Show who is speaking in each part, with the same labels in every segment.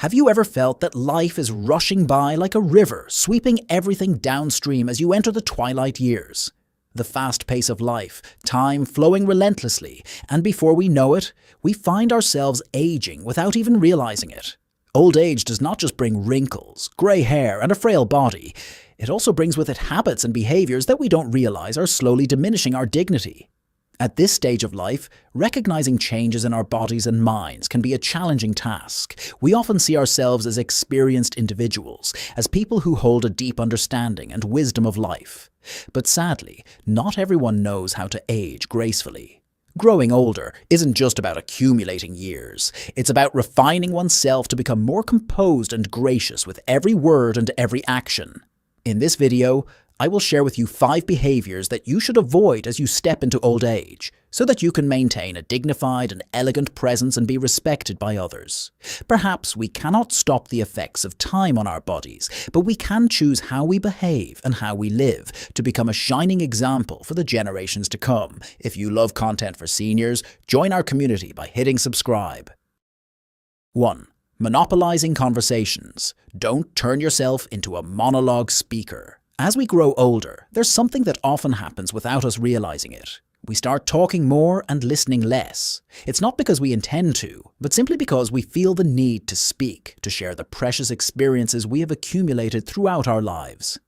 Speaker 1: Have you ever felt that life is rushing by like a river, sweeping everything downstream as you enter the twilight years? The fast pace of life, time flowing relentlessly, and before we know it, we find ourselves aging without even realizing it. Old age does not just bring wrinkles, grey hair, and a frail body. It also brings with it habits and behaviours that we don't realize are slowly diminishing our dignity. At this stage of life, recognizing changes in our bodies and minds can be a challenging task. We often see ourselves as experienced individuals, as people who hold a deep understanding and wisdom of life. But sadly, not everyone knows how to age gracefully. Growing older isn't just about accumulating years. It's about refining oneself to become more composed and gracious with every word and every action. In this video, I will share with you 5 behaviors that you should avoid as you step into old age, so that you can maintain a dignified and elegant presence and be respected by others. Perhaps we cannot stop the effects of time on our bodies, but we can choose how we behave and how we live to become a shining example for the generations to come. If you love content for seniors, join our community by hitting subscribe. 1. Monopolizing conversations. Don't turn yourself into a monologue speaker. As we grow older, there's something that often happens without us realizing it. We start talking more and listening less. It's not because we intend to, but simply because we feel the need to speak, to share the precious experiences we have accumulated throughout our lives.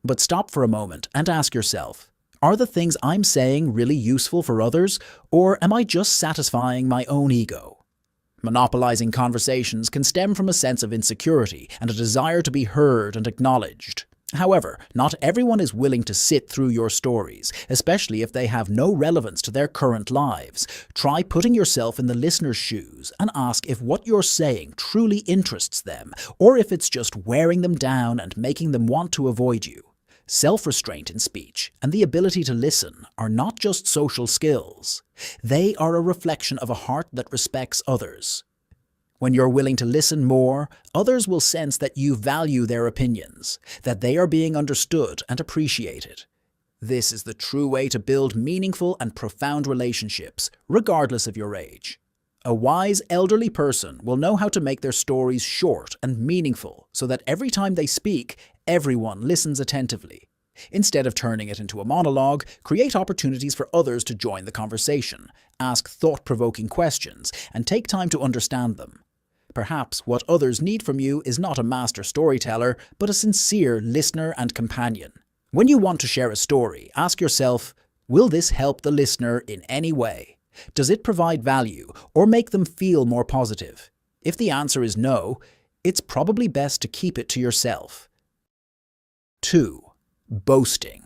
Speaker 1: But stop for a moment and ask yourself, are the things I'm saying really useful for others, or am I just satisfying my own ego? Monopolizing conversations can stem from a sense of insecurity and a desire to be heard and acknowledged. However, not everyone is willing to sit through your stories, especially if they have no relevance to their current lives. Try putting yourself in the listener's shoes and ask if what you're saying truly interests them, or if it's just wearing them down and making them want to avoid you. Self-restraint in speech and the ability to listen are not just social skills. They are a reflection of a heart that respects others. When you're willing to listen more, others will sense that you value their opinions, that they are being understood and appreciated. This is the true way to build meaningful and profound relationships, regardless of your age. A wise elderly person will know how to make their stories short and meaningful so that every time they speak, everyone listens attentively. Instead of turning it into a monologue, create opportunities for others to join the conversation, ask thought-provoking questions, and take time to understand them. Perhaps what others need from you is not a master storyteller, but a sincere listener and companion. When you want to share a story, ask yourself, will this help the listener in any way? Does it provide value or make them feel more positive? If the answer is no, it's probably best to keep it to yourself. 2. Boasting.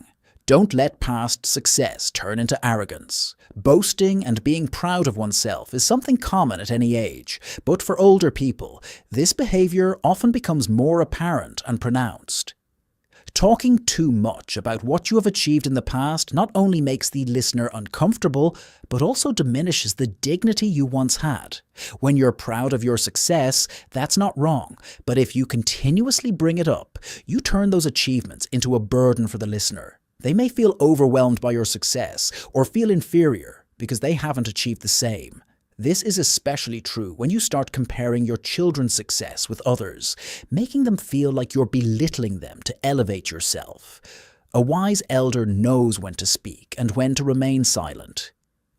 Speaker 1: Don't let past success turn into arrogance. Boasting and being proud of oneself is something common at any age, but for older people, this behavior often becomes more apparent and pronounced. Talking too much about what you have achieved in the past not only makes the listener uncomfortable, but also diminishes the dignity you once had. When you're proud of your success, that's not wrong, but if you continuously bring it up, you turn those achievements into a burden for the listener. They may feel overwhelmed by your success or feel inferior because they haven't achieved the same. This is especially true when you start comparing your children's success with others, making them feel like you're belittling them to elevate yourself. A wise elder knows when to speak and when to remain silent.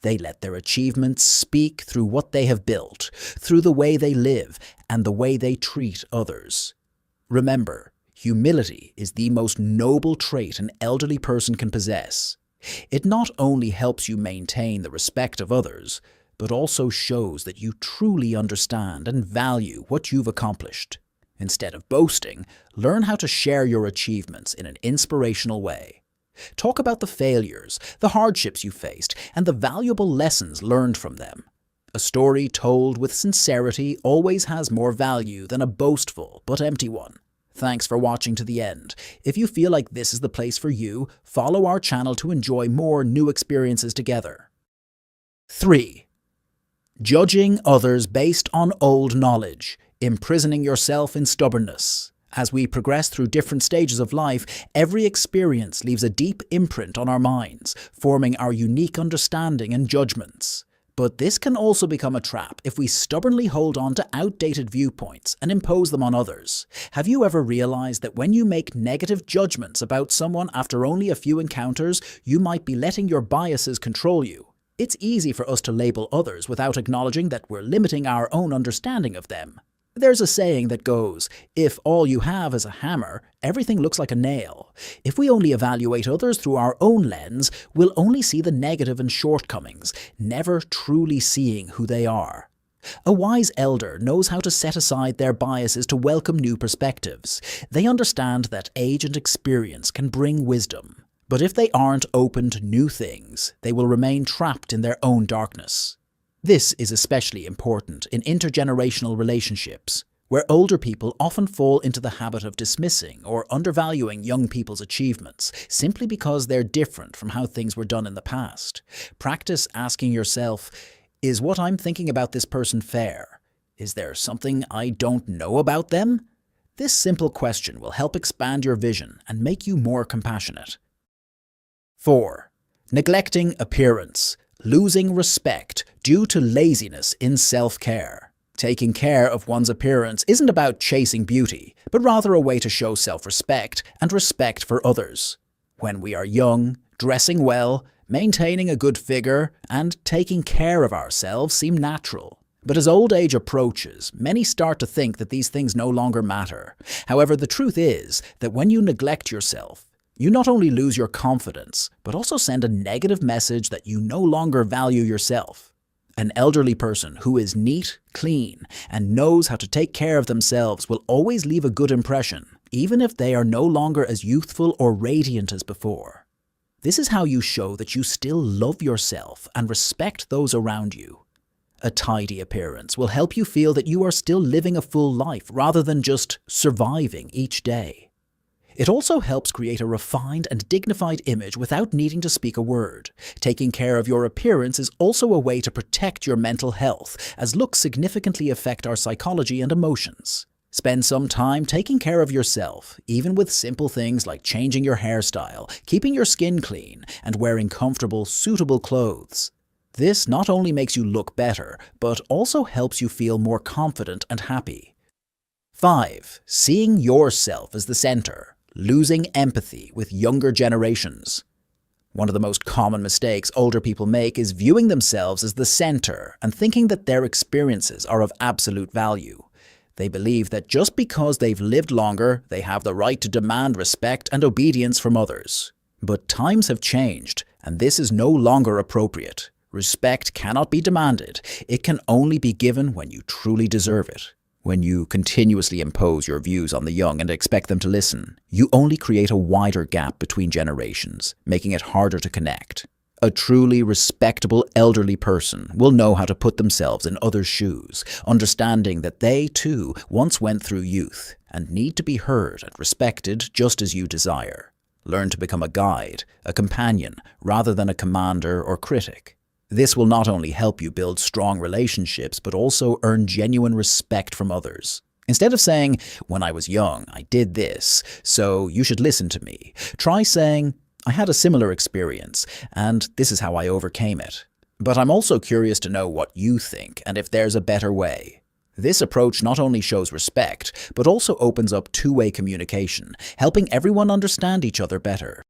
Speaker 1: They let their achievements speak through what they have built, through the way they live, and the way they treat others. Remember, humility is the most noble trait an elderly person can possess. It not only helps you maintain the respect of others, but also shows that you truly understand and value what you've accomplished. Instead of boasting, learn how to share your achievements in an inspirational way. Talk about the failures, the hardships you faced, and the valuable lessons learned from them. A story told with sincerity always has more value than a boastful but empty one. Thanks for watching to the end. If you feel like this is the place for you, follow our channel to enjoy more new experiences together. 3. Judging others based on old knowledge, imprisoning yourself in stubbornness. As we progress through different stages of life, every experience leaves a deep imprint on our minds, forming our unique understanding and judgments. But this can also become a trap if we stubbornly hold on to outdated viewpoints and impose them on others. Have you ever realized that when you make negative judgments about someone after only a few encounters, you might be letting your biases control you? It's easy for us to label others without acknowledging that we're limiting our own understanding of them. There's a saying that goes, if all you have is a hammer, everything looks like a nail. If we only evaluate others through our own lens, we'll only see the negative and shortcomings, never truly seeing who they are. A wise elder knows how to set aside their biases to welcome new perspectives. They understand that age and experience can bring wisdom. But if they aren't open to new things, they will remain trapped in their own darkness. This is especially important in intergenerational relationships, where older people often fall into the habit of dismissing or undervaluing young people's achievements simply because they're different from how things were done in the past. Practice asking yourself, is what I'm thinking about this person fair? Is there something I don't know about them? This simple question will help expand your vision and make you more compassionate. 4. Neglecting appearance. Losing respect due to laziness in self-care. Taking care of one's appearance isn't about chasing beauty, but rather a way to show self-respect and respect for others. When we are young, dressing well, maintaining a good figure, and taking care of ourselves seem natural. But as old age approaches, many start to think that these things no longer matter. However, the truth is that when you neglect yourself, you not only lose your confidence, but also send a negative message that you no longer value yourself. An elderly person who is neat, clean, and knows how to take care of themselves will always leave a good impression, even if they are no longer as youthful or radiant as before. This is how you show that you still love yourself and respect those around you. A tidy appearance will help you feel that you are still living a full life rather than just surviving each day. It also helps create a refined and dignified image without needing to speak a word. Taking care of your appearance is also a way to protect your mental health, as looks significantly affect our psychology and emotions. Spend some time taking care of yourself, even with simple things like changing your hairstyle, keeping your skin clean, and wearing comfortable, suitable clothes. This not only makes you look better, but also helps you feel more confident and happy. 5. Seeing yourself as the center. Losing empathy with younger generations. One of the most common mistakes older people make is viewing themselves as the center and thinking that their experiences are of absolute value. They believe that just because they've lived longer, they have the right to demand respect and obedience from others. But times have changed, and this is no longer appropriate. Respect cannot be demanded. It can only be given when you truly deserve it. When you continuously impose your views on the young and expect them to listen, you only create a wider gap between generations, making it harder to connect. A truly respectable elderly person will know how to put themselves in others' shoes, understanding that they, too, once went through youth and need to be heard and respected just as you desire. Learn to become a guide, a companion, rather than a commander or critic. This will not only help you build strong relationships, but also earn genuine respect from others. Instead of saying, when I was young, I did this, so you should listen to me, try saying, I had a similar experience, and this is how I overcame it. But I'm also curious to know what you think and if there's a better way. This approach not only shows respect, but also opens up two-way communication, helping everyone understand each other better.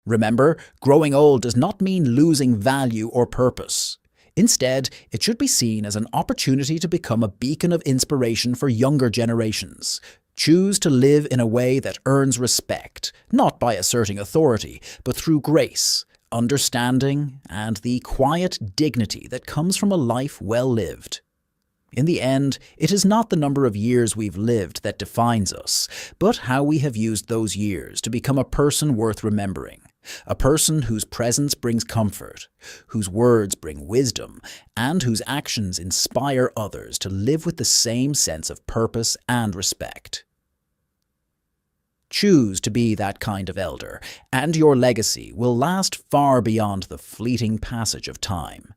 Speaker 1: Remember, growing old does not mean losing value or purpose. Instead, it should be seen as an opportunity to become a beacon of inspiration for younger generations. Choose to live in a way that earns respect, not by asserting authority, but through grace, understanding, and the quiet dignity that comes from a life well lived. In the end, it is not the number of years we've lived that defines us, but how we have used those years to become a person worth remembering. A person whose presence brings comfort, whose words bring wisdom, and whose actions inspire others to live with the same sense of purpose and respect. Choose to be that kind of elder, and your legacy will last far beyond the fleeting passage of time.